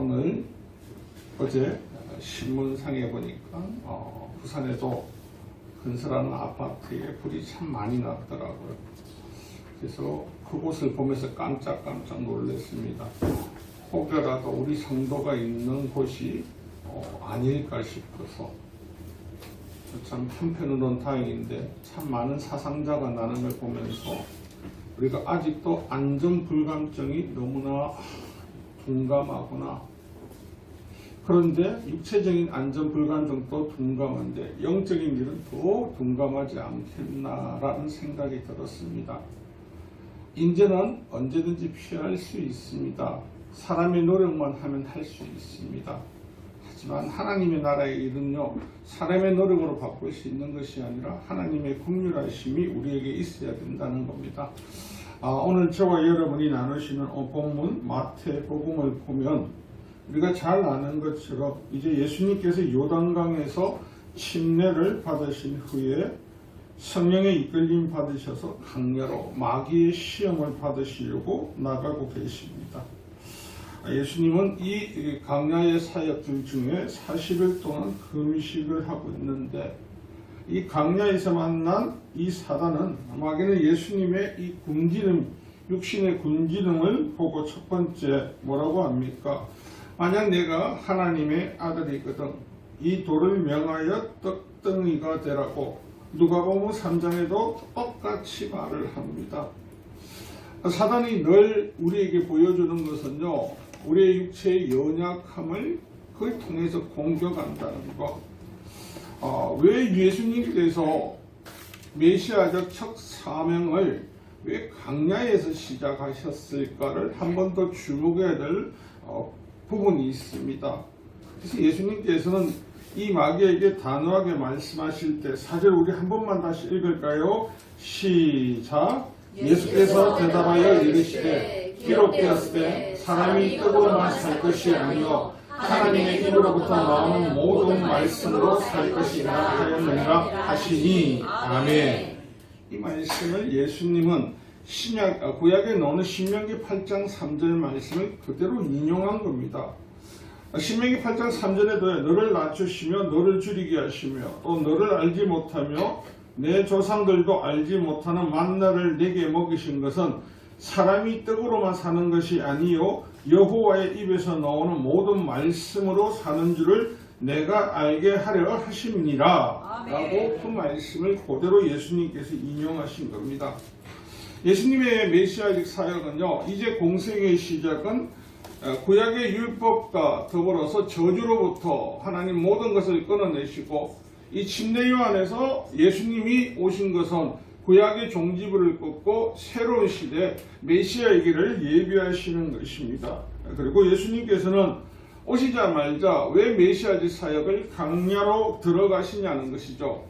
오늘 어제 신문상에 보니까 부산에도 건설하는 아파트에 불이 참 많이 났더라고요. 그래서 그곳을 보면서 깜짝 놀랐습니다. 혹여라도 우리 성도가 있는 곳이 아닐까 싶어서 참 한편으로는 다행인데 참 많은 사상자가 나는 걸 보면서 우리가 아직도 안전불감증이 너무나 둔감하구나. 그런데 육체적인 안전불감증도 둔감한데 영적인 일은 더 둔감하지 않겠나라는 생각이 들었습니다. 인재는 언제든지 피할 수 있습니다. 사람의 노력만 하면 할 수 있습니다. 하지만 하나님의 나라의 일은요, 사람의 노력으로 바꿀 수 있는 것이 아니라 하나님의 긍휼하심이 우리에게 있어야 된다는 겁니다. 오늘 저와 여러분이 나누시는 본문 마태복음을 보면 우리가 잘 아는 것처럼 이제 예수님께서 요단강에서 침례를 받으신 후에 성령의 이끌림 받으셔서 강야로 마귀의 시험을 받으시려고 나가고 계십니다. 예수님은 이 강야의 사역들 중에 40일 동안 금식을 하고 있는데 이 강야에서 만난 이 사단은 마귀는 예수님의 이 육신의 굶주림을 보고 첫 번째 뭐라고 합니까? 만약 내가 하나님의 아들이거든 이 돌을 명하여 떡덩이가 되라고 누가복음 3장에도 똑같이 말을 합니다. 사단이 늘 우리에게 보여주는 것은요, 우리의 육체의 연약함을 그걸 통해서 공격한다는 것. 왜 예수님께서 메시아적 첫 사명을 왜 강야에서 시작하셨을까를 한 번 더 주목해야 될 부분이 있습니다. 그래서 예수님께서는 이 마귀에게 단호하게 말씀하실 때 사절 우리 한 번만 다시 읽을까요? 시작. 예수께서 대답하여 이르시되 기록되었으되 사람이 떡으로만 살 것이 아니요 하나님의 입으로부터 나오는 모든 말씀으로 살 것이라 하였느니라 하시니 아멘. 이 말씀을 예수님은 구약에 나오는 신명기 8장 3절 말씀을 그대로 인용한 겁니다. 신명기 8장 3절에도 너를 낮추시며 너를 줄이게 하시며 또 너를 알지 못하며 내 조상들도 알지 못하는 만나를 내게 먹이신 것은 사람이 떡으로만 사는 것이 아니요 여호와의 입에서 나오는 모든 말씀으로 사는 줄을 내가 알게 하려 하심니라 라고 그 말씀을 그대로 예수님께서 인용하신 겁니다. 예수님의 메시아적 사역은요, 이제 공생의 시작은 구약의 율법과 더불어서 저주로부터 하나님 모든 것을 끊어내시고 이 침례 요한에서 예수님이 오신 것은 구약의 종지부를 끊고 새로운 시대 메시아이기를 예비하시는 것입니다. 그리고 예수님께서는 오시자마자 왜 메시아적 사역을 강야로 들어가시냐는 것이죠.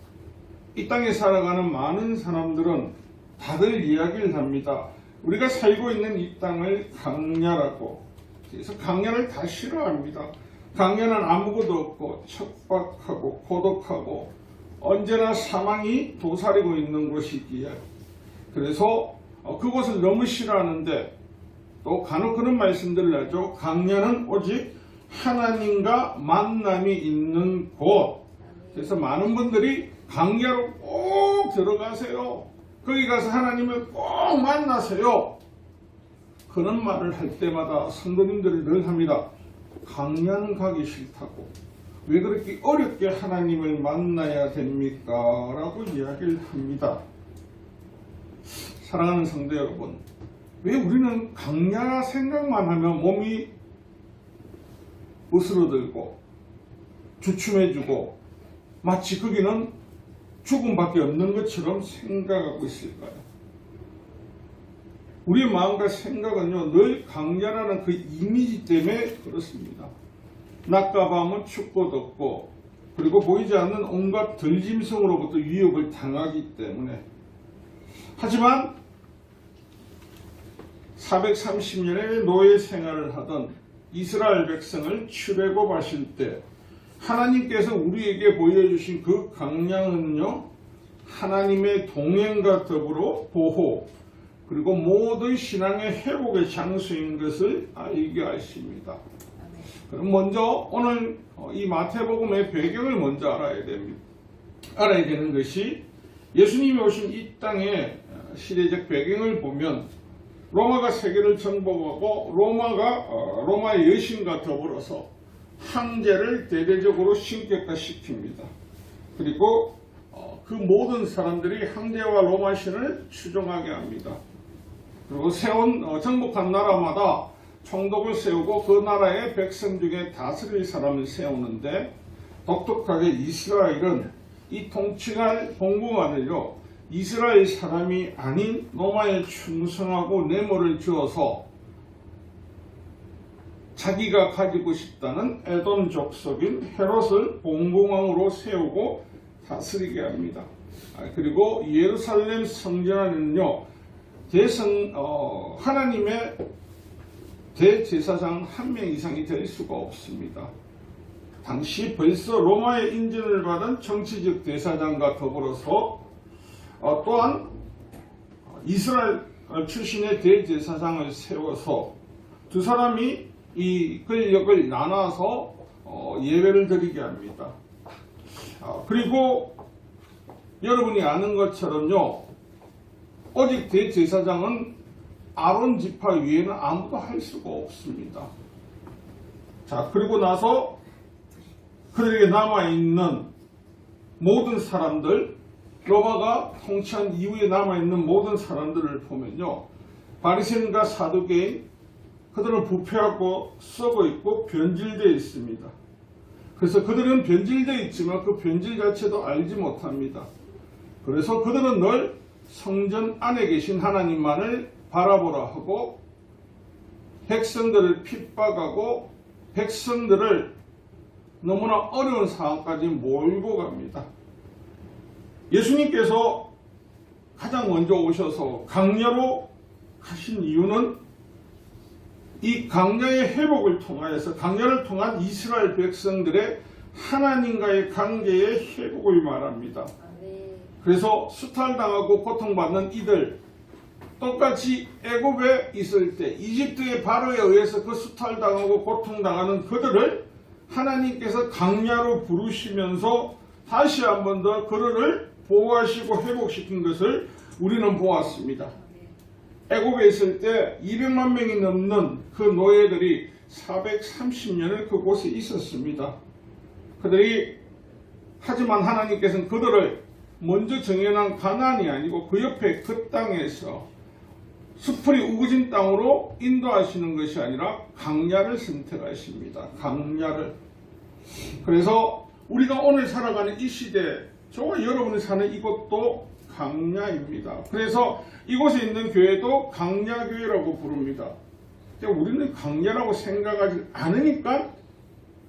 이 땅에 살아가는 많은 사람들은 다들 이야기를 합니다. 우리가 살고 있는 이 땅을 강야라고. 그래서 강야를 다 싫어합니다. 강야는 아무것도 없고 척박하고 고독하고 언제나 사망이 도사리고 있는 곳이기에 그래서 그곳을 너무 싫어하는데 또 간혹 그런 말씀들을 하죠. 강야는 오직 하나님과 만남이 있는 곳. 그래서 많은 분들이 강야로 꼭 들어가세요. 거기 가서 하나님을 꼭 만나세요. 그런 말을 할 때마다 성도님들이 늘 합니다. 강야는 가기 싫다고. 왜 그렇게 어렵게 하나님을 만나야 됩니까? 라고 이야기를 합니다. 사랑하는 성도 여러분, 왜 우리는 강야 생각만 하면 몸이 으스러들고 주춤해지고 마치 거기는 죽음밖에 없는 것처럼 생각하고 있을까요? 우리의 마음과 생각은요, 늘 강야라는 그 이미지 때문에 그렇습니다. 낮과 밤은 춥고 덥고 그리고 보이지 않는 온갖 들짐승으로부터 위협을 당하기 때문에. 하지만 430년의 노예 생활을 하던 이스라엘 백성을 출애굽하실 때 하나님께서 우리에게 보여주신 그 강량은요, 하나님의 동행과 더불어 보호 그리고 모든 신앙의 회복의 장소인 것을 알게 하십니다. 그럼 먼저 오늘 이 마태복음의 배경을 먼저 알아야 됩니다. 알아야 되는 것이 예수님이 오신 이 땅의 시대적 배경을 보면 로마가 세계를 정복하고 로마의 여신과 더불어서 황제를 대대적으로 신격화시킵니다. 그리고 그 모든 사람들이 황제와 로마 신을 추종하게 합니다. 그리고 정복한 나라마다 총독을 세우고 그 나라의 백성 중에 다스릴 사람을 세우는데 독특하게 이스라엘은 이 통치할 공부만을요 이스라엘 사람이 아닌 로마에 충성하고 뇌물을 주어서 자기가 가지고 싶다는 에돔 족속인 헤롯을 공공왕으로 세우고 다스리게 합니다. 그리고 예루살렘 성전 안에는요 하나님의 대제사장 한 명 이상이 될 수가 없습니다. 당시 벌써 로마의 인정을 받은 정치적 대사장과 더불어서 또한 이스라엘 출신의 대제사장을 세워서 두 사람이 이 권력을 나눠서 예배를 드리게 합니다. 그리고 여러분이 아는 것처럼요 오직 대제사장은 아론 지파 위에는 아무도 할 수가 없습니다. 자, 그리고 나서 그들에게 남아있는 모든 사람들, 로마가 통치한 이후에 남아있는 모든 사람들을 보면요 바리새인과 사두개인, 그들은 부패하고 썩어 있고 변질되어 있습니다. 그래서 그들은 변질되어 있지만 그 변질 자체도 알지 못합니다. 그래서 그들은 늘 성전 안에 계신 하나님만을 바라보라 하고 백성들을 핍박하고 백성들을 너무나 어려운 상황까지 몰고 갑니다. 예수님께서 가장 먼저 오셔서 강야로 가신 이유는 이 강야의 회복을 통하여서 강야를 통한 이스라엘 백성들의 하나님과의 관계의 회복을 말합니다. 그래서 수탈당하고 고통받는 이들 똑같이 애굽에 있을 때 이집트의 바로에 의해서 그 수탈당하고 고통당하는 그들을 하나님께서 강야로 부르시면서 다시 한 번 더 그들을 보호하시고 회복시킨 것을 우리는 보았습니다. 애굽에 있을 때 200만 명이 넘는 그 노예들이 430년을 그곳에 있었습니다. 하지만 하나님께서는 그들을 먼저 정해놓은 가나안이 아니고 그 옆에 그 땅에서 수풀이 우거진 땅으로 인도하시는 것이 아니라 강야를 선택하십니다. 강야를. 그래서 우리가 오늘 살아가는 이 시대, 저와 여러분이 사는 이곳도 강야입니다. 그래서 이곳에 있는 교회도 강야교회라고 부릅니다. 우리는 강야라고 생각하지 않으니까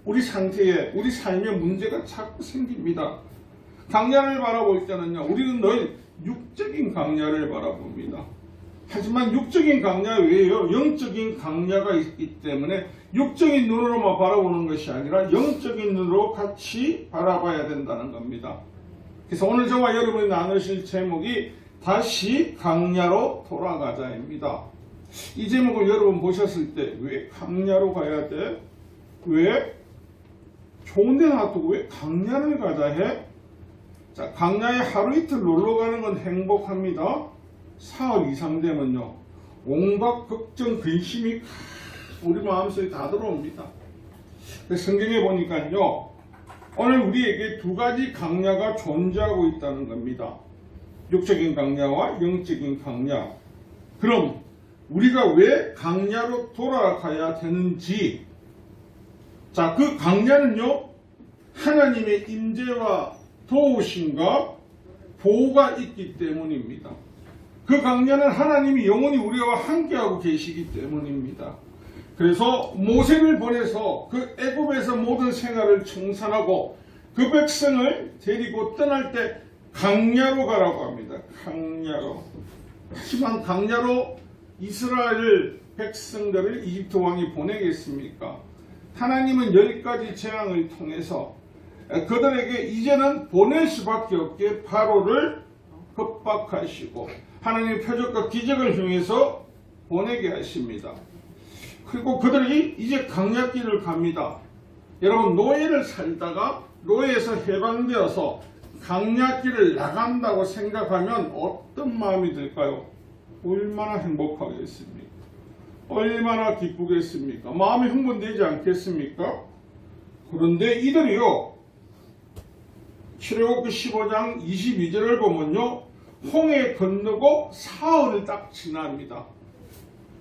우리 상태에, 우리 삶에 문제가 자꾸 생깁니다. 강야를 바라볼 때는요, 우리는 늘 육적인 강야를 바라봅니다. 하지만 육적인 강야 외에요, 영적인 강야가 있기 때문에 육적인 눈으로만 바라보는 것이 아니라 영적인 눈으로 같이 바라봐야 된다는 겁니다. 그래서 오늘 저와 여러분이 나누실 제목이 다시 강야로 돌아가자입니다. 이 제목을 여러분 보셨을 때 왜 강야로 가야 돼? 왜? 좋은 데 놔두고 왜 강야를 가자 해? 자, 강야에 하루 이틀 놀러 가는 건 행복합니다. 사흘 이상 되면요 온갖 걱정, 근심이 우리 마음속에 다 들어옵니다. 성경에 보니까요 오늘 우리에게 두 가지 강야가 존재하고 있다는 겁니다. 육적인 강야와 영적인 강야. 그럼 우리가 왜 강야로 돌아가야 되는지, 자, 그 강야는요 하나님의 임재와 도우심과 보호가 있기 때문입니다. 그 강야는 하나님이 영원히 우리와 함께하고 계시기 때문입니다. 그래서 모세를 보내서 그 애굽에서 모든 생활을 청산하고 그 백성을 데리고 떠날 때 강야로 가라고 합니다. 강야로. 하지만 강야로 이스라엘 백성들을 이집트 왕이 보내겠습니까? 하나님은 10가지 재앙을 통해서 그들에게 이제는 보낼 수밖에 없게 바로를 겁박하시고 하나님의 표적과 기적을 통해서 보내게 하십니다. 그리고 그들이 이제 강약길을 갑니다. 여러분, 노예를 살다가 노예에서 해방되어서 강약길을 나간다고 생각하면 어떤 마음이 들까요? 얼마나 행복하겠습니까? 얼마나 기쁘겠습니까? 마음이 흥분되지 않겠습니까? 그런데 이들이요, 출애굽기 15장 22절을 보면요, 홍해 건너고 사흘을 딱 지납니다.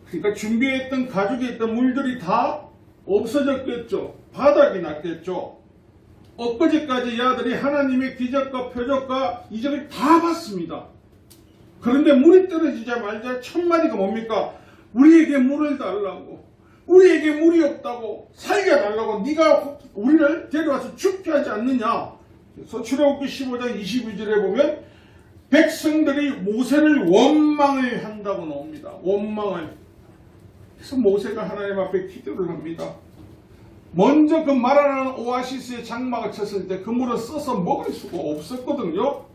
그러니까 준비했던 가죽에 있던 물들이 다 없어졌겠죠. 바닥이 났겠죠. 엊그제까지 이 아들이 하나님의 기적과 표적과 이적을 다 봤습니다. 그런데 물이 떨어지자마자 첫 마디가 뭡니까? 우리에게 물을 달라고, 우리에게 물이 없다고, 살려달라고, 네가 우리를 데려와서 죽게 하지 않느냐. 그래서 출애굽기 15장 22절에 보면 백성들이 모세를 원망을 한다고 나옵니다. 원망을. 그래서 모세가 하나님 앞에 기도를 합니다. 먼저 그 마라나는 오아시스에 장막을 쳤을 때 그 물을 써서 먹을 수가 없었거든요.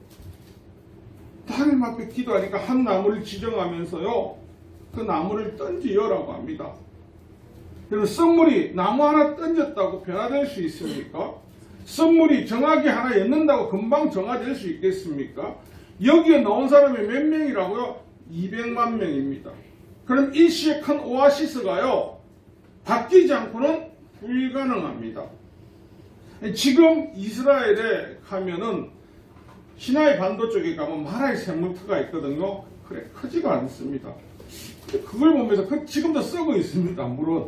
하나님 앞에 기도하니까 한 나무를 지정하면서요, 그 나무를 던지어라고 합니다. 그럼 썬물이 나무 하나 던졌다고 변화될 수 있습니까? 썬물이 정확히 하나 였는다고 금방 정화될 수 있겠습니까? 여기에 나온 사람이 몇 명이라고요? 200만 명입니다. 그럼 일시의 큰 오아시스가요, 바뀌지 않고는 불가능합니다. 지금 이스라엘에 가면은 시나이 반도 쪽에 가면 마라의 샘물터가 있거든요. 그래, 크지가 않습니다. 그걸 보면서 지금도 썩어 있습니다. 물은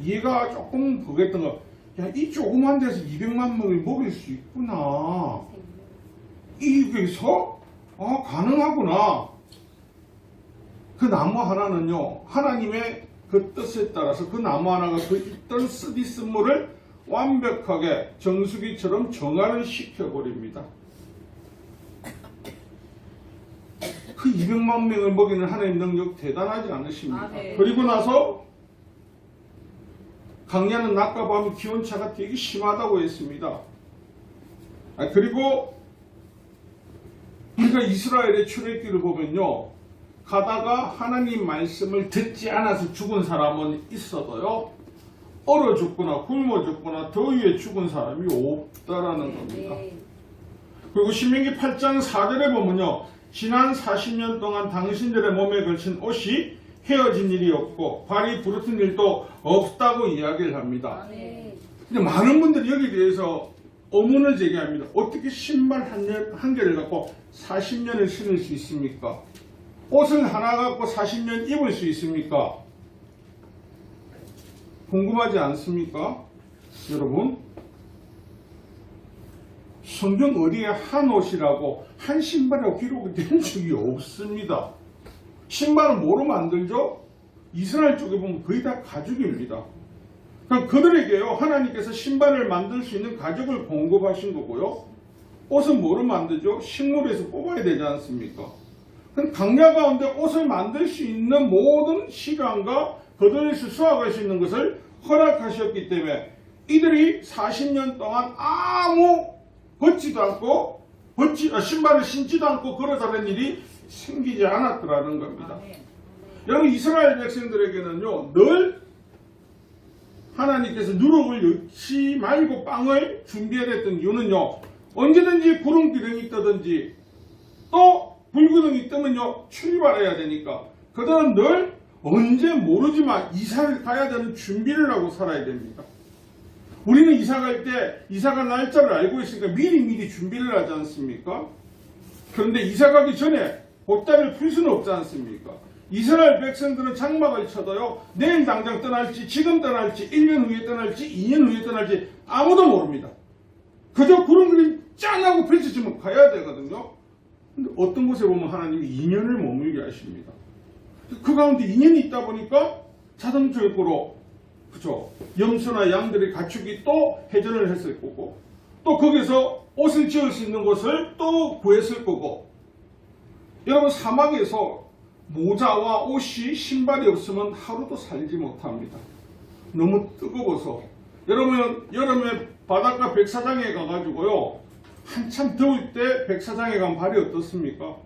이해가 조금 그랬던 거, 야, 이 조그만 데서 200만 명을 먹일 수 있구나. 이게서 가능하구나. 그 나무 하나는요, 하나님의 그 뜻에 따라서 그 나무 하나가 그 있던 쓰디쓴물을 완벽하게 정수기처럼 정화를 시켜버립니다. 그 200만 명을 먹이는 하나님 능력 대단하지 않으십니까? 네. 그리고 나서 강야는 낮과 밤 기온차가 되게 심하다고 했습니다. 그리고 우리가 이스라엘의 출애굽기를 보면요, 가다가 하나님 말씀을 듣지 않아서 죽은 사람은 있어도요, 얼어 죽거나 굶어 죽거나 더위에 죽은 사람이 없다라는 겁니다. 그리고 신명기 8장 4절에 보면요, 지난 40년 동안 당신들의 몸에 걸친 옷이 헤어진 일이 없고 발이 부르튼 일도 없다고 이야기를 합니다. 근데 많은 분들이 여기에 대해서 의문을 제기합니다. 어떻게 신발 한 개를 갖고 40년을 신을 수 있습니까? 옷을 하나 갖고 40년 입을 수 있습니까? 궁금하지 않습니까? 여러분, 성경 어디에 한 옷이라고 한 신발이라고 기록이 된 적이 없습니다. 신발은 뭐로 만들죠? 이스라엘 쪽에 보면 거의 다 가죽입니다. 그럼 그들에게요, 하나님께서 신발을 만들 수 있는 가죽을 공급하신 거고요, 옷은 뭐로 만들죠? 식물에서 뽑아야 되지 않습니까? 그럼 강야 가운데 옷을 만들 수 있는 모든 시간과 그들에서 수확할 수 있는 것을 허락하셨기 때문에 이들이 40년 동안 아무 벗지도 않고 신발을 신지도 않고 걸어다니는 일이 생기지 않았더라는 겁니다. 여러분, 이스라엘 백성들에게는요, 늘 하나님께서 누룩을 넣지 말고 빵을 준비해야 했던 이유는요, 언제든지 구름 기둥이 뜨든지 또 불기둥이 뜨면요, 출발해야 되니까 그들은 늘 언제 모르지만 이사를 가야 되는 준비를 하고 살아야 됩니다. 우리는 이사 갈 때 이사갈 날짜를 알고 있으니까 미리 준비를 하지 않습니까? 그런데 이사 가기 전에 보따리를 풀 수는 없지 않습니까? 이스라엘 백성들은 장막을 쳐도요, 내일 당장 떠날지, 지금 떠날지, 1년 후에 떠날지, 2년 후에 떠날지 아무도 모릅니다. 그저 구름 그림 짠 하고 펼쳐지면 가야 되거든요. 근데 어떤 곳에 보면 하나님이 2년을 머물게 하십니다. 그 가운데 2년이 있다 보니까 자동적으로, 그죠, 염소나 양들의 가축이 또 회전을 했을 거고, 또 거기서 옷을 지을 수 있는 곳을 또 구했을 거고, 여러분, 사막에서 모자와 옷이 신발이 없으면 하루도 살지 못합니다. 너무 뜨거워서. 여러분, 여름에 바닷가 백사장에 가가지고요, 한참 더울 때 백사장에 가면 발이 어떻습니까?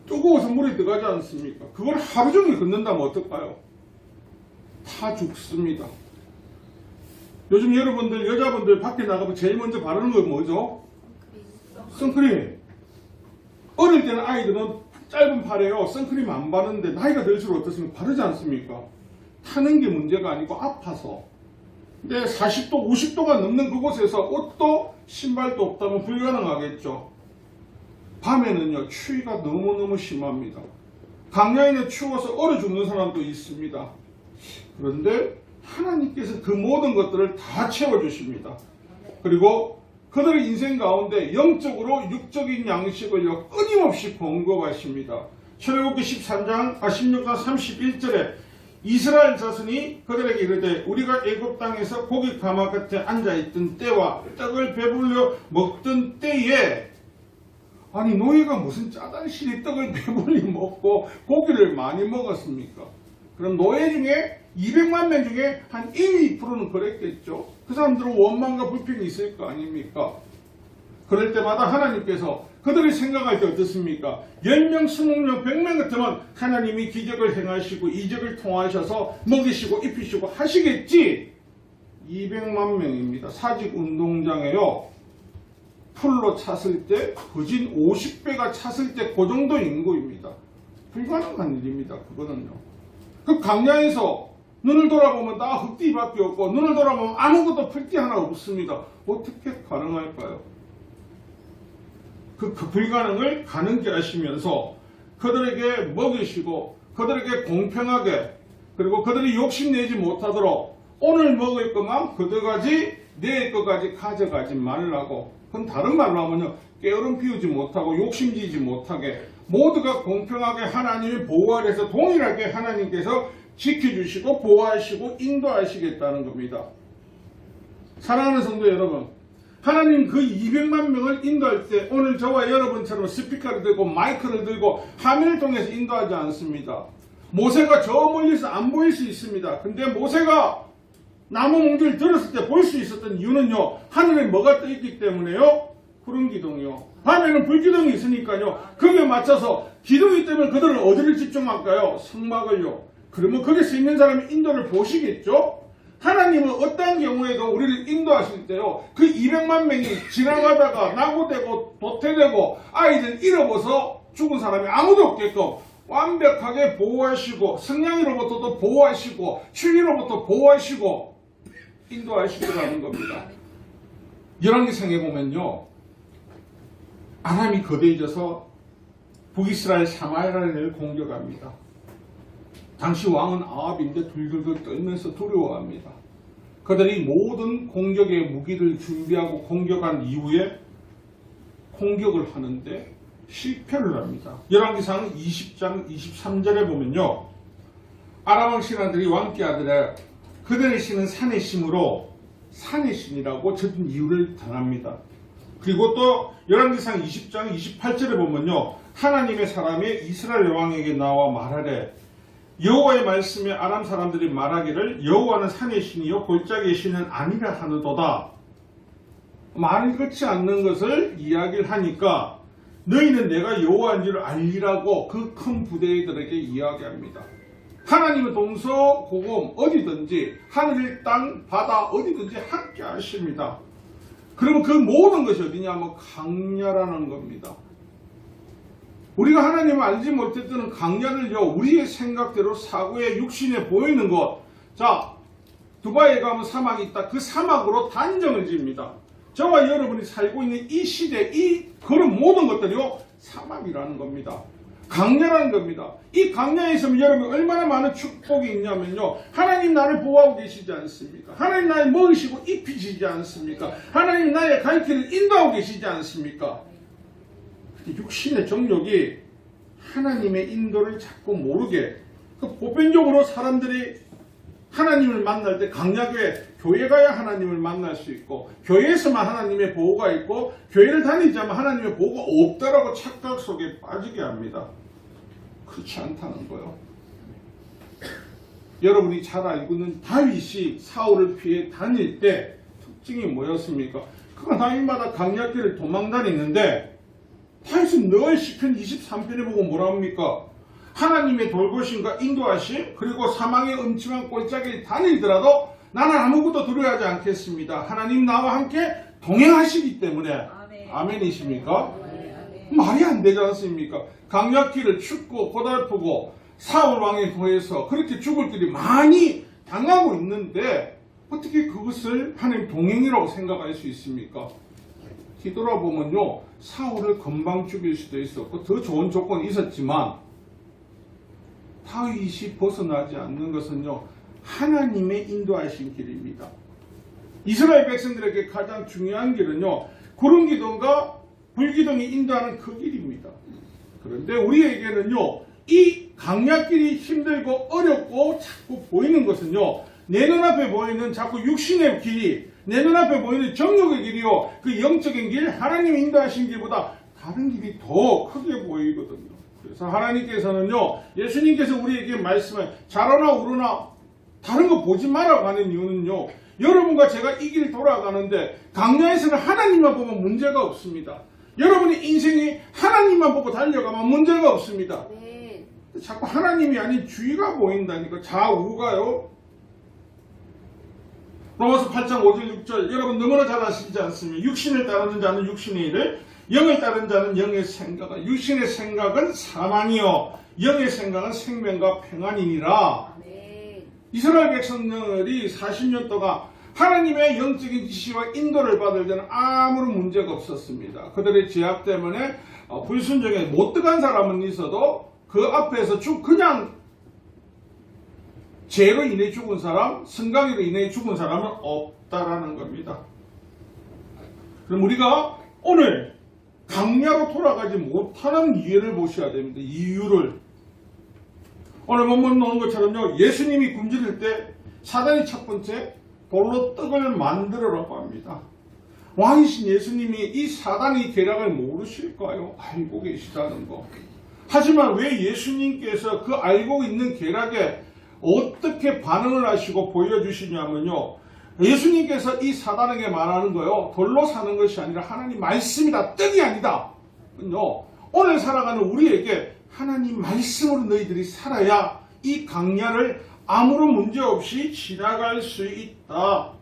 뜨거워서 물에 들어가지 않습니까? 그걸 하루 종일 걷는다면 어떨까요? 다 죽습니다. 요즘 여러분들 여자분들 밖에 나가면 제일 먼저 바르는 거 뭐죠? 선크림. 어릴 때는 아이들은 짧은 팔에요. 선크림 안 바르는데 나이가 들수록 어떻습니까? 바르지 않습니까? 타는 게 문제가 아니고 아파서. 근데 40도, 50도가 넘는 그곳에서 옷도 신발도 없다면 불가능하겠죠. 밤에는요, 추위가 너무너무 심합니다. 강야에는 추워서 얼어 죽는 사람도 있습니다. 그런데 하나님께서 그 모든 것들을 다 채워주십니다. 그리고 그들의 인생 가운데 영적으로 육적인 양식을요, 끊임없이 공급하십니다. 출애굽기 16장 31절에 이스라엘 자손이 그들에게 이르되 우리가 애굽 땅에서 고기 가마 곁에 앉아있던 때와 떡을 배불려 먹던 때에, 아니 노예가 무슨 짜단실이 떡을 배불리 먹고 고기를 많이 먹었습니까? 그럼 노예 중에 200만 명 중에 한 1, 2%는 그랬겠죠. 그 사람들은 원망과 불평이 있을 거 아닙니까? 그럴 때마다 하나님께서 그들이 생각할 때 어떻습니까? 10명, 20명, 100명 같으면 하나님이 기적을 행하시고 이적을 통하셔서 먹이시고 입히시고 하시겠지. 200만 명입니다. 사직 운동장에요, 풀로 찼을 때 거진 50배가 찼을 때 그 정도 인구입니다. 불가능한 일입니다. 그거는요. 그 강야에서 눈을 돌아보면 다 흙띠밖에 없고 눈을 돌아보면 아무것도 풀띠 하나 없습니다. 어떻게 가능할까요? 그 불가능을 가능케 하시면서 그들에게 먹이시고 그들에게 공평하게, 그리고 그들이 욕심내지 못하도록 오늘 먹을 것만 그들까지 내일 것까지 가져가지 말라고. 그건 다른 말로 하면요, 게으름 피우지 못하고 욕심지지 못하게 모두가 공평하게 하나님의 보호 아래서 동일하게 하나님께서 지켜주시고 보호하시고 인도하시겠다는 겁니다. 사랑하는 성도 여러분, 하나님 그 200만 명을 인도할 때 오늘 저와 여러분처럼 스피커를 들고 마이크를 들고 화면을 통해서 인도하지 않습니다. 모세가 저 멀리서 안 보일 수 있습니다. 근데 모세가 나무 몽둥이를 들었을 때 볼 수 있었던 이유는요, 하늘에 뭐가 떠 있기 때문에요? 구름 기둥이요. 밤에는 불기둥이 있으니까요, 거기에 맞춰서 기둥이 때문에 그들은 어디를 집중할까요? 성막을요. 그러면 거기서 있는 사람이 인도를 보시겠죠? 하나님은 어떤 경우에도 우리를 인도하실 때요, 그 200만 명이 지나가다가 낙오되고 도태되고 아이들 잃어버서 죽은 사람이 아무도 없게끔 완벽하게 보호하시고 성냥이로부터도 보호하시고 추위로부터 보호하시고 인도하시기라는 겁니다. 열왕기상에 보면요, 아람이 거대해져서 북이스라엘 사마리아를 공격합니다. 당시 왕은 아합인데 둘둘둘 떨면서 두려워합니다. 그들이 모든 공격의 무기를 준비하고 공격한 이후에 공격을 하는데 실패를 합니다. 열왕기상 20장 23절에 보면요, 아람 신하들이 왕께 아들에 그들의 신은 산의 신으로 산의 신이라고 젖은 이유를 당합니다. 그리고 또 열왕기상 20장 28절에 보면요, 하나님의 사람이 이스라엘 왕에게 나와 말하래, 여호와의 말씀에 아람 사람들이 말하기를 여호와는 산의 신이요 골짜기의 신은 아니라 하는도다. 말을 걷지 않는 것을 이야기를 하니까 너희는 내가 여호와인 줄 알리라고 그 큰 부대들에게 이야기합니다. 하나님은 동서고금 어디든지 하늘, 땅, 바다 어디든지 함께 하십니다. 그러면 그 모든 것이 어디냐면 강야라는 겁니다. 우리가 하나님을 알지 못할 때는 강야를요, 우리의 생각대로 사고에 육신에 보이는 것, 자, 두바이에 가면 사막이 있다, 그 사막으로 단정을 지입니다. 저와 여러분이 살고 있는 이 시대, 그런 모든 것들이요, 사막이라는 겁니다. 강야라는 겁니다. 이 강야에 있으면 여러분 얼마나 많은 축복이 있냐면요, 하나님 나를 보호하고 계시지 않습니까? 하나님 나를 먹이시고 입히시지 않습니까? 하나님 나의 갈 길을 인도하고 계시지 않습니까? 육신의 정욕이 하나님의 인도를 자꾸 모르게, 보편적으로 사람들이 하나님을 만날 때 강야교회, 교회 가야 하나님을 만날 수 있고 교회에서만 하나님의 보호가 있고 교회를 다니지 않으면 하나님의 보호가 없다라고 착각 속에 빠지게 합니다. 그렇지 않다는 거예요. 여러분이 잘 알고 있는 다윗이 사울을 피해 다닐 때 특징이 뭐였습니까? 그가 다윗마다 강야길을 도망다니는데 다윗은 늘 시편 23편에 보고 뭐라 합니까? 하나님의 돌보심과 인도하심 그리고 사망의 엄청난 꼴짝이 다니더라도 나는 아무것도 두려워하지 않겠습니다. 하나님 나와 함께 동행하시기 때문에. 아멘. 아멘이십니까? 아멘. 말이 안 되지 않습니까? 강약길을 춥고 고달프고 사울 왕에 의해서 그렇게 죽을 길이 많이 당하고 있는데 어떻게 그것을 하나님 동행이라고 생각할 수 있습니까? 뒤돌아보면요, 사울을 금방 죽일 수도 있었고 더 좋은 조건이 있었지만 다윗이 벗어나지 않는 것은요, 하나님의 인도하신 길입니다. 이스라엘 백성들에게 가장 중요한 길은요, 구름기둥과 불기둥이 인도하는 그 길입니다. 그런데 우리에게는요, 이 강약길이 힘들고 어렵고 자꾸 보이는 것은요, 내 눈앞에 보이는 자꾸 육신의 길이, 내 눈앞에 보이는 정욕의 길이요, 그 영적인 길, 하나님이 인도하신 길보다 다른 길이 더 크게 보이거든요. 그래서 하나님께서는요, 예수님께서 우리에게 말씀을 자로나 우로나 다른 거 보지 말라고 하는 이유는요, 여러분과 제가 이 길 돌아가는데 강야에서는 하나님만 보면 문제가 없습니다. 여러분의 인생이 하나님만 보고 달려가면 문제가 없습니다. 네. 자꾸 하나님이 아닌 주의가 보인다니까. 좌우가요. 로마서 8장 5절 6절 여러분 너무나 잘 아시지 않습니까? 육신을 따르는 자는 육신의 일을, 영을 따르는 자는 영의 생각을. 육신의 생각은 사망이요 영의 생각은 생명과 평안이니라. 네. 이스라엘 백성들이 40년 동안 하나님의 영적인 지시와 인도를 받을 때는 아무런 문제가 없었습니다. 그들의 죄악 때문에 불순종에 못 들어간 사람은 있어도 그 앞에서 그냥 죄로 인해 죽은 사람, 성강으로 인해 죽은 사람은 없다라는 겁니다. 그럼 우리가 오늘 강야로 돌아가지 못하는 이유를 보셔야 됩니다. 이유를. 오늘 본문 나오는 것처럼요, 예수님이 굶주릴 때 사단이 첫 번째 돌로 떡을 만들어라고 합니다. 왕이신 예수님이 이 사단의 계략을 모르실까요? 알고 계시다는 거. 하지만 왜 예수님께서 그 알고 있는 계략에 어떻게 반응을 하시고 보여주시냐면요, 예수님께서 이 사단에게 말하는 거요, 돌로 사는 것이 아니라 하나님 말씀이다, 떡이 아니다. 오늘 살아가는 우리에게 하나님 말씀으로 너희들이 살아야 이 강야를 아무런 문제 없이 지나갈 수 있다.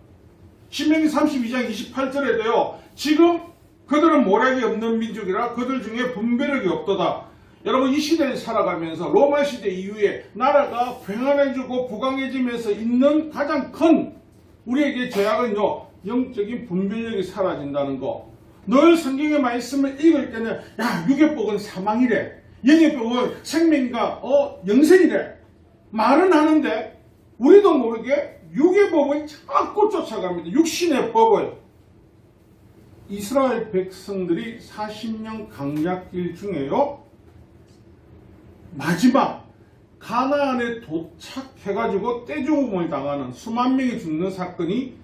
신명기 32장 28절에도요, 지금 그들은 모략이 없는 민족이라 그들 중에 분별력이 없도다. 여러분, 이 시대를 살아가면서 로마 시대 이후에 나라가 평안해지고 부강해지면서 있는 가장 큰 우리에게 죄악은요, 영적인 분별력이 사라진다는 거. 늘 성경의 말씀을 읽을 때는 야, 육의복은 사망이래, 영의복은 생명과 영생이래 말은 하는데 우리도 모르게 육의 법을 자꾸 쫓아갑니다. 육신의 법을. 이스라엘 백성들이 40년 강약길 중에요, 마지막 가나안에 도착해가지고 떼죽음을 당하는 수만 명이 죽는 사건이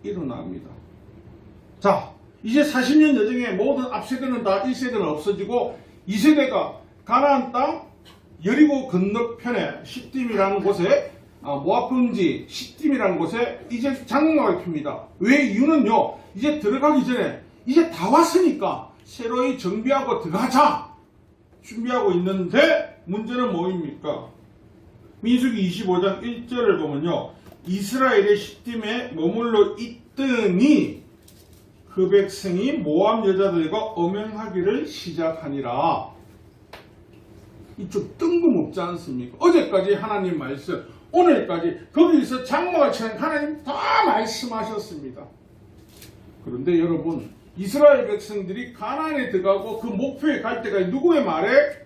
일어납니다. 자, 이제 40년 여정에 모든 앞세대는 다 1세대는 없어지고 2세대가 가나안 땅 여리고 건너편에 시딤이라는 곳에 모압 평지 시딤이라는 곳에 이제 장막을 핍니다. 왜? 이유는요, 이제 들어가기 전에 이제 다 왔으니까 새로이 정비하고 들어가자 준비하고 있는데 문제는 뭐입니까? 민수기 25장 1절을 보면요, 이스라엘의 시딤에 머물러 있더니 그 백성이 모압 여자들과 엄행하기를 시작하니라. 이쪽 뜬금없지 않습니까? 어제까지 하나님 말씀, 오늘까지 거기서 장막을 치는 하나님 다 말씀하셨습니다. 그런데 여러분, 이스라엘 백성들이 가나안에 들어가고 그 목표에 갈 때까지 누구의 말에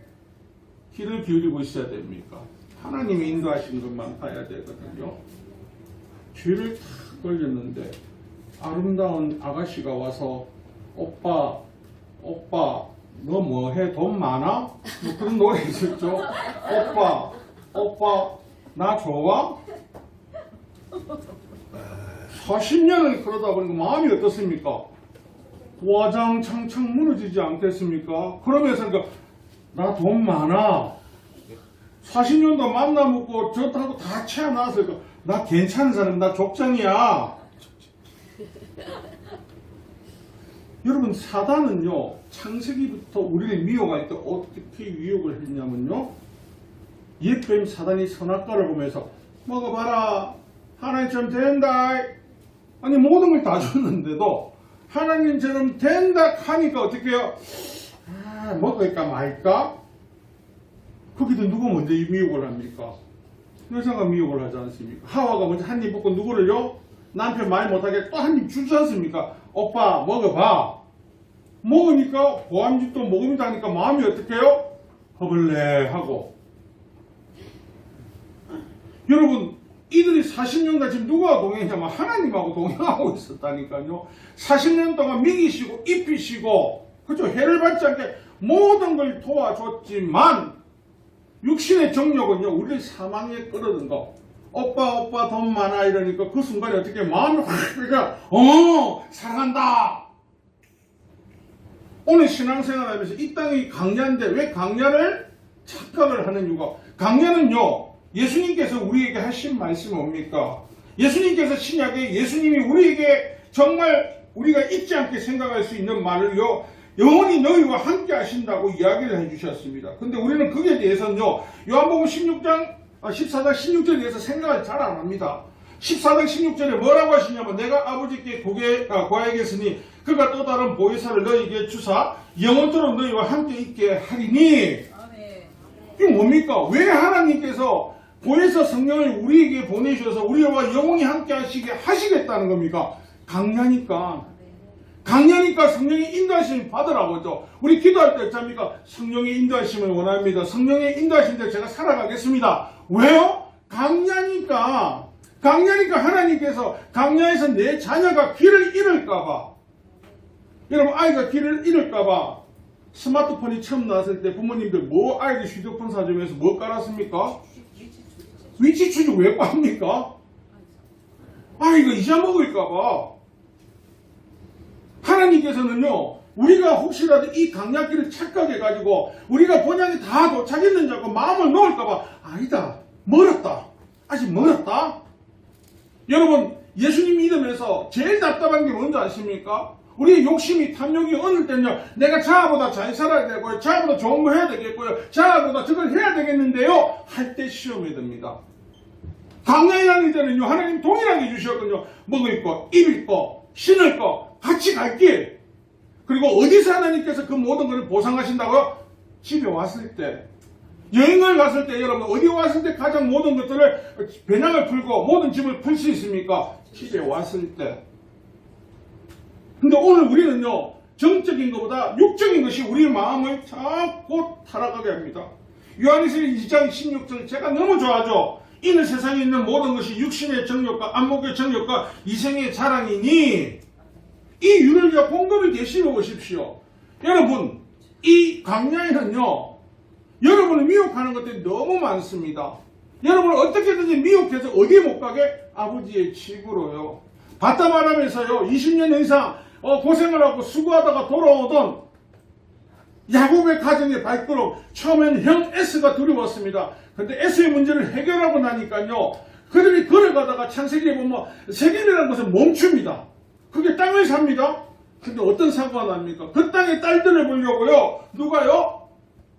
귀를 기울이고 있어야 됩니까? 하나님이 인도하신 것만 봐야 되거든요. 죄를 탁 걸렸는데 아름다운 아가씨가 와서 오빠 너 뭐해? 돈 많아? 뭐 그런 노래 있었죠. 오빠 나 좋아? 40년을 그러다 보니까 마음이 어떻습니까? 와장창창 무너지지 않겠습니까? 그러면서 나 돈 많아. 40년도 만나먹고 저하고 다 채워놔서 나 괜찮은 사람, 나 족장이야. 여러분, 사단은요, 창세기부터 우리를 미혹할 때 어떻게 유혹을 했냐면요, 옛뱀 사단이 선악과를 보면서 먹어봐라, 하나님처럼 된다. 아니 모든 걸 다 줬는데도 하나님처럼 된다 하니까 어떻게 해요? 먹을까 말까? 거기도 누가 먼저 미혹을 합니까? 여자가 미혹을 하지 않습니까? 하와가 먼저 한 입 먹고 누구를요? 남편 말 못하게 또 한 입 주지 않습니까? 오빠 먹어봐. 먹으니까 보암집도 먹으면 하니까 마음이 어떻게 해요? 허벌레 하고. 여러분 이들이 40년간 지금 누구와 동행했냐면 하나님하고 동행하고 있었다니까요. 40년 동안 먹이시고 입히시고 그죠? 해를 받지 않게 모든 걸 도와줬지만 육신의 정욕은요 우리를 사망에 끌어든 거. 오빠 돈 많아 이러니까 그 순간에 어떻게 마음이 확 그러니까 사랑한다. 오늘 신앙생활하면서 이 땅이 강야인데 왜 강야를 착각을 하는 이유가, 강야는요 예수님께서 우리에게 하신 말씀이 뭡니까? 예수님께서 신약에 예수님이 우리에게 정말 우리가 잊지 않게 생각할 수 있는 말을요 영원히 너희와 함께 하신다고 이야기를 해주셨습니다. 근데 우리는 그에 대해서는요 요한복음 14장 16절에 대해서 생각을 잘 안 합니다. 14장 16절에 뭐라고 하시냐면 내가 아버지께 고하겠으니 그가 또 다른 보혜사를 너희에게 주사 영원토록 너희와 함께 있게 하리니. 이게 뭡니까? 왜 하나님께서 보혜사 성령을 우리에게 보내셔서 우리와 영원히 함께 하시겠다는 겁니까? 강야니까. 강야니까 성령의 인도하심을 받으라고죠. 우리 기도할 때 어쩝니까? 성령의 인도하심을 원합니다. 성령의 인도하심대로 제가 살아가겠습니다. 왜요? 강야니까. 강야니까 하나님께서 강야에서 내 자녀가 길을 잃을까봐, 여러분 아이가 길을 잃을까봐 스마트폰이 처음 나왔을 때 부모님들 뭐 아이들 휴대폰 사주면서 뭐 깔았습니까? 위치 추적 왜 깝니까? 아이가 잊어먹을까봐. 하나님께서는요 우리가 혹시라도 이 강약길을 착각해가지고 우리가 본향이 다 도착했는지 알고 마음을 놓을까봐 아니다, 멀었다, 아직 멀었다. 여러분 예수님 믿으면서 제일 답답한 게 뭔지 아십니까? 우리의 욕심이 탐욕이 어느 때는요 내가 자아보다 잘 살아야 되고요, 자아보다 좋은 거 해야 되겠고요, 자아보다 저걸 해야 되겠는데요 할 때 시험이 듭니다. 강야이라는 때는요 하나님 동일하게 주셨거든요. 먹을 거, 입을 거, 신을 거, 같이 갈 길. 그리고 어디서 하나님께서 그 모든 것을 보상하신다고요? 집에 왔을 때, 여행을 갔을 때, 여러분 어디 왔을 때 가장 모든 것들을 배낭을 풀고 모든 짐을 풀 수 있습니까? 집에 왔을 때. 근데 오늘 우리는요 정적인 것보다 육적인 것이 우리 마음을 자꾸 타락하게 합니다. 요한일서 2장 16절 제가 너무 좋아하죠. 이는 세상에 있는 모든 것이 육신의 정욕과 안목의 정욕과 이생의 자랑이니. 이 윤리가 곰곰이 되시려 보십시오. 여러분 이 강야에는요 여러분을 미혹하는 것들이 너무 많습니다. 여러분을 어떻게든지 미혹해서 어디에 못 가게? 아버지의 집으로요. 바다 말하면서요 20년 이상 고생을 하고 수고하다가 돌아오던 야곱의 가정의 발걸음, 처음에는 형 에스가 두려웠습니다. 근데 에스의 문제를 해결하고 나니까요 그들이 걸어가다가 창세기에 보면 세겜이라는 것은 멈춥니다. 그게 땅을 삽니다. 근데 어떤 사고가 납니까? 그 땅에 딸들을 보려고요 누가요?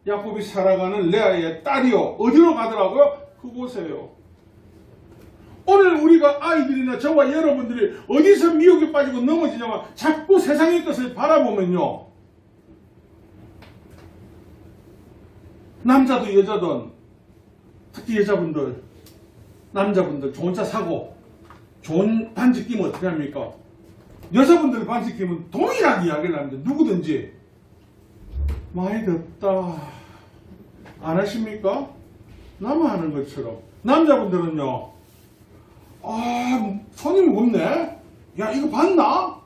야곱이 살아가는 레아의 딸이요 어디로 가더라고요? 그곳에요. 오늘 우리가 아이들이나 저와 여러분들이 어디서 미혹에 빠지고 넘어지냐면 자꾸 세상의 것을 바라보면요 남자도 여자든 특히 여자분들 남자분들 좋은 차 사고 좋은 반지 끼면 어떻게 합니까? 여자분들 반지 끼면 동일하게 이야기를 합니다. 누구든지. 많이 덥다 안 하십니까? 나만 하는 것처럼. 남자분들은요 손이 무겁네? 야 이거 봤나?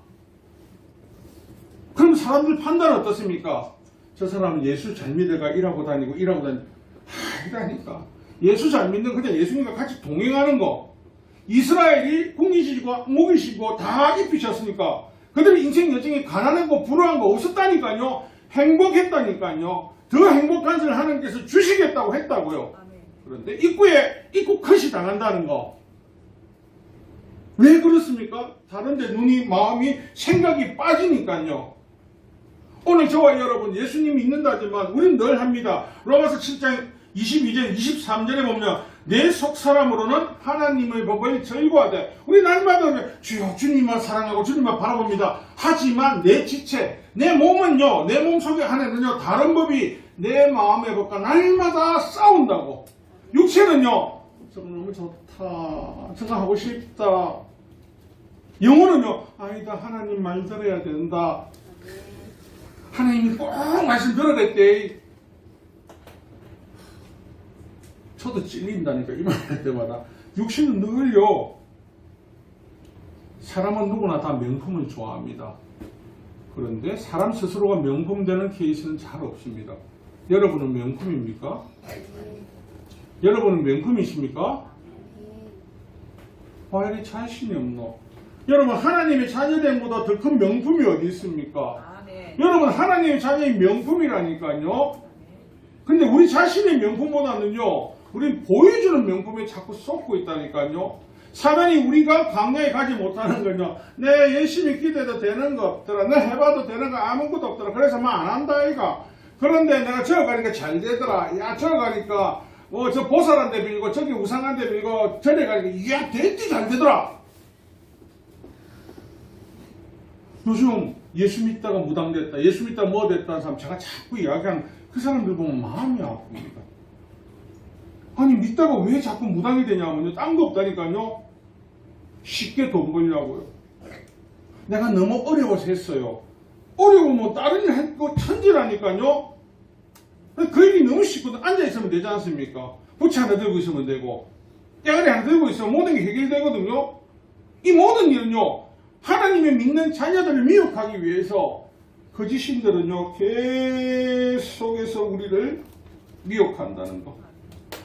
그럼 사람들 판단은 어떻습니까? 저 사람은 예수 잘 믿어가 일하고 다니고 이라니까. 예수 잘 믿는 그냥 예수님과 같이 동행하는 거. 이스라엘이 궁이시고 목이시고 다 입히셨으니까 그들의 인생 여정이 가난하고 불우한 거 없었다니까요. 행복했다니까요. 더 행복한 것을 하나님께서 주시겠다고 했다고요. 그런데 입구 컷이 당한다는 거. 왜 그렇습니까? 다른데 눈이 마음이 생각이 빠지니까요. 오늘 저와 여러분 예수님 믿는다지만 우리는 늘 합니다. 로마서 7장 22절, 23절에 보면 내 속사람으로는 하나님의 법을 절거하되 우리 날마다 주여 주님만 사랑하고 주님만 바라봅니다. 하지만 내 지체, 내 몸은요, 내 몸속에 하나는요 다른 법이 내 마음의 법과 날마다 싸운다고. 육체는요 저거 너무 좋다, 저거 하고 싶다. 영혼은요 아니다, 하나님 말 들어야 된다, 하나님이 꼭 말씀 들어랬대. 저도 찔린다니까 이 말 할 때마다. 육신은 늘요, 사람은 누구나 다 명품을 좋아합니다. 그런데 사람 스스로가 명품 되는 케이스는 잘 없습니다. 여러분은 명품입니까? 여러분은 명품이십니까? 왜 이렇게 자신이 없노? 여러분 하나님의 자녀된 보다 더 큰 명품이 어디 있습니까? 여러분 하나님의 자녀의 명품이라니까요. 근데 우리 자신의 명품보다는요 우리 보여주는 명품에 자꾸 쏟고 있다니까요. 사단이 우리가 강야에 가지 못하는 건요, 내 열심히 기도해도 되는 거 없더라, 내 해봐도 되는 거 아무것도 없더라, 그래서 막 안 한다 아이가. 그런데 내가 저기 가니까 잘 되더라, 야 저기 가니까 저 보살한테 빌고 저기 우상한테 빌고 저리 가니까 야 됐지 잘 되더라. 요즘 예수 믿다가 무당됐다, 예수 믿다가 뭐 됐다는 사람 제가 자꾸 이야기하는 그 사람들 보면 마음이 아픕니다. 아니 믿다가 왜 자꾸 무당이 되냐면요, 딴 거 없다니까요. 쉽게 돈 벌려고요. 내가 너무 어려워서 했어요. 어려우면 뭐 다른 일 했고 천지라니까요. 그 일이 너무 쉽거든. 앉아있으면 되지 않습니까? 부채 하나 들고 있으면 되고 떼거리 하나 들고 있으면 모든 게 해결되거든요. 이 모든 일은요 하나님의 믿는 자녀들을 미혹하기 위해서 거짓신들은요 계속해서 우리를 미혹한다는 거.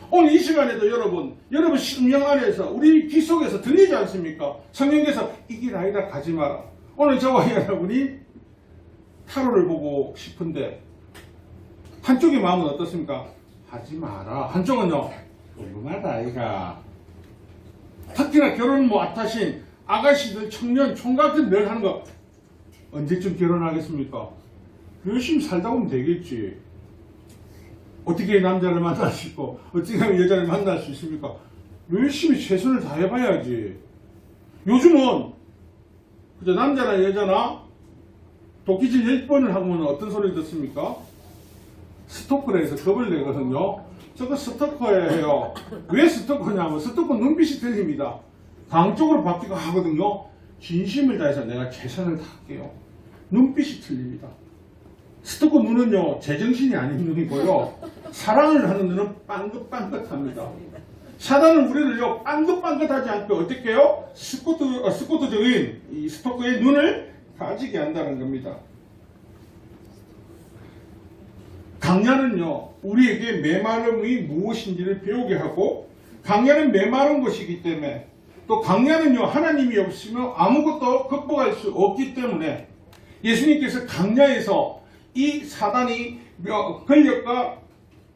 오늘 이 시간에도 여러분 심령 안에서 우리 귀 속에서 들리지 않습니까? 성령께서 이 길 아니다 가지 마라. 오늘 저와 여러분이 타로를 보고 싶은데 한쪽의 마음은 어떻습니까? 하지 마라. 한쪽은요 궁금하다 아이가. 특히나 결혼 뭐 아타신 아가씨들, 청년, 총각들 늘 하는 거, 언제쯤 결혼하겠습니까? 열심히 살다 보면 되겠지. 어떻게 남자를 만날 수 있고 어떻게 하면 여자를 만날 수 있습니까? 열심히 최선을 다해봐야지. 요즘은 그저 남자나 여자나 도끼질 10번을 하면 어떤 소리 듣습니까? 스토커를 해서 겁을 내거든요. 저거 스토커예요. 왜 스토커냐면 스토커 눈빛이 틀립니다. 강쪽으로 바뀌고 하거든요. 진심을 다해서 내가 최선을 다할게요. 눈빛이 틀립니다. 스토커 눈은요 제정신이 아닌 눈이고요, 사랑을 하는 눈은 빵긋빵긋합니다. 사단은 우리를요 빵긋빵긋하지 않고 어떻게 해요? 스코트적인 이 스토커의 눈을 가지게 한다는 겁니다. 강야는요 우리에게 메마름이 무엇인지를 배우게 하고, 강야는 메마른 것이기 때문에, 또 강야는요 하나님이 없으면 아무것도 극복할 수 없기 때문에 예수님께서 강야에서 이 사단이 권력과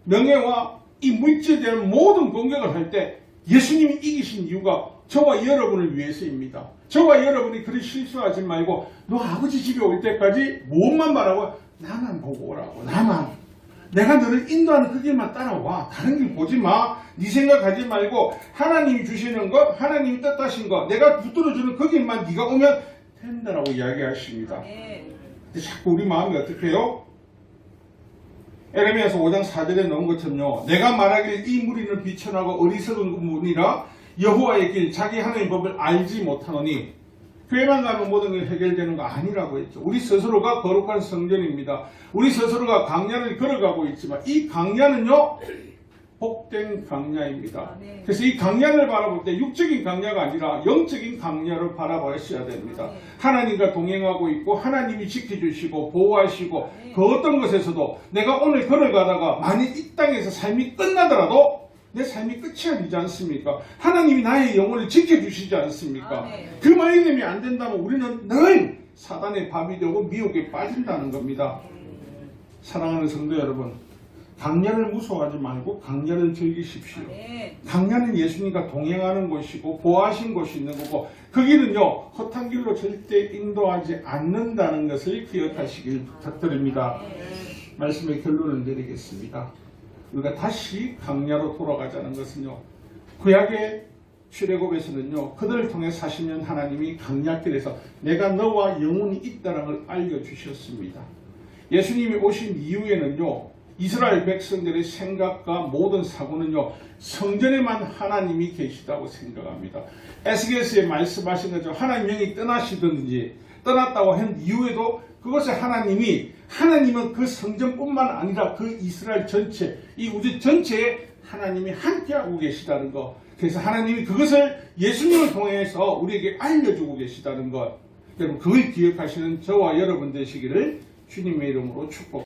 명예와 이 물질에 대한 모든 공격을 할 때 예수님이 이기신 이유가 저와 여러분을 위해서입니다. 저와 여러분이 그리 실수하지 말고 너 아버지 집에 올 때까지 무엇만 말하고 나만 보고 오라고. 나만. 내가 너를 인도하는 그 길만 따라와. 다른 길 보지 마. 네 생각하지 말고 하나님이 주시는 것, 하나님이 뜻하신 것, 내가 붙들어주는 그 길만 네가 오면 된다라고 이야기하십니다. 근데 자꾸 우리 마음이 어떻게 해요? 에레미야서 5장 4절에 넣은 것처럼요, 내가 말하길 이 무리는 비천하고 어리석은 무리라 여호와의 길 자기 하나님의 법을 알지 못하노니. 교회만 가면 모든 게 해결되는 거 아니라고 했죠. 우리 스스로가 거룩한 성전입니다. 우리 스스로가 강야를 걸어가고 있지만 이 강야는요 복된 강야입니다. 그래서 이 강야를 바라볼 때 육적인 강야가 아니라 영적인 강야를 바라보셔야 됩니다. 하나님과 동행하고 있고 하나님이 지켜주시고 보호하시고 그 어떤 것에서도 내가 오늘 걸어가다가 만약 이 땅에서 삶이 끝나더라도 내 삶이 끝이 아니지 않습니까? 하나님이 나의 영혼을 지켜주시지 않습니까? 그 말씀이 안 된다면 우리는 늘 사단의 밥이 되고 미혹에 빠진다는 겁니다. 사랑하는 성도 여러분, 강야를 무서워하지 말고 강야를 즐기십시오. 강야는 예수님과 동행하는 곳이고 보호하신 곳이 있는 거고, 그 길은요 헛한 길로 절대 인도하지 않는다는 것을 기억하시길 부탁드립니다. 말씀의 결론을 내리겠습니다. 우리가 다시 강야로 돌아가자는 것은요, 구약의 출애굽에서는요, 그들을 통해 40년 하나님이 강야길에서 내가 너와 영원히 있다는 걸 알려주셨습니다. 예수님이 오신 이후에는요, 이스라엘 백성들의 생각과 모든 사고는요, 성전에만 하나님이 계시다고 생각합니다. 에스겔서에 말씀하신 것처럼 하나님 영이 떠나시든지 떠났다고 한 이후에도 그것을 하나님은 그 성전뿐만 아니라 그 이스라엘 전체, 이 우주 전체에 하나님이 함께하고 계시다는 것. 그래서 하나님이 그것을 예수님을 통해서 우리에게 알려주고 계시다는 것. 여러분, 그걸 기억하시는 저와 여러분 되시기를 주님의 이름으로 축복.